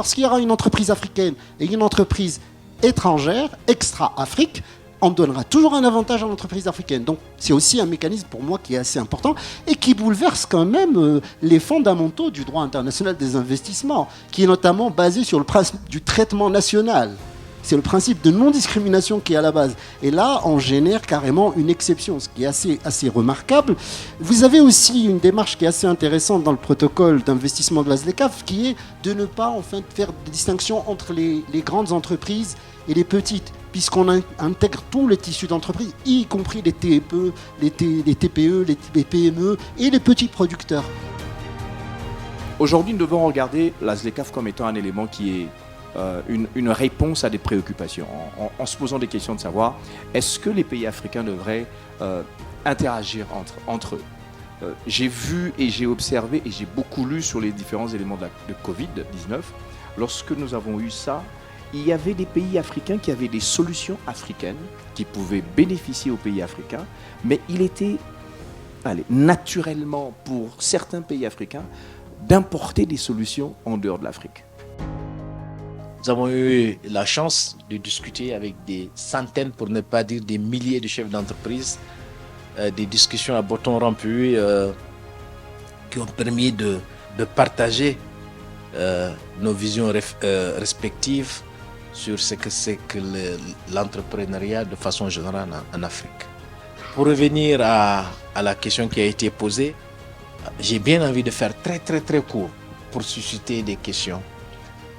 lorsqu'il y aura une entreprise africaine et une entreprise étrangère, extra-Afrique, on donnera toujours un avantage à l'entreprise africaine. Donc c'est aussi un mécanisme pour moi qui est assez important et qui bouleverse quand même les fondamentaux du droit international des investissements, qui est notamment basé sur le principe du traitement national. C'est le principe de non-discrimination qui est à la base. Et là, on génère carrément une exception, ce qui est assez remarquable. Vous avez aussi une démarche qui est assez intéressante dans le protocole d'investissement de la ZLECAf, qui est de ne pas en fait, faire des distinctions entre les grandes entreprises et les petites, puisqu'on intègre tous les tissus d'entreprise, y compris les TPE, les TPE, les PME et les petits producteurs. Aujourd'hui, nous devons regarder la ZLECAf comme étant un élément qui est une réponse à des préoccupations, en se posant des questions de savoir est-ce que les pays africains devraient interagir entre eux. J'ai vu et j'ai observé et j'ai beaucoup lu sur les différents éléments de Covid-19. Lorsque nous avons eu ça, il y avait des pays africains qui avaient des solutions africaines qui pouvaient bénéficier aux pays africains, mais il était naturellement pour certains pays africains d'importer des solutions en dehors de l'Afrique. Nous avons eu la chance de discuter avec des centaines, pour ne pas dire des milliers de chefs d'entreprise, des discussions à bâton rompu qui ont permis de partager nos visions respectives sur ce que c'est que l'entrepreneuriat de façon générale en Afrique. Pour revenir à la question qui a été posée, j'ai bien envie de faire très très très court pour susciter des questions.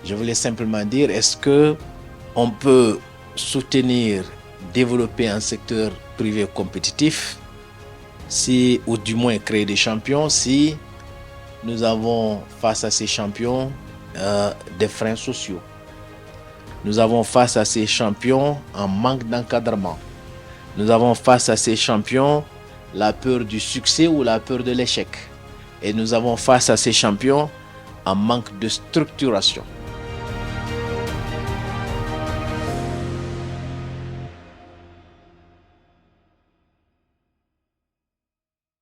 Je voulais simplement dire, est-ce qu'on peut soutenir, développer un secteur privé compétitif, ou du moins créer des champions, si nous avons face à ces champions des freins sociaux. Nous avons face à ces champions un manque d'encadrement. Nous avons face à ces champions la peur du succès ou la peur de l'échec. Et nous avons face à ces champions un manque de structuration.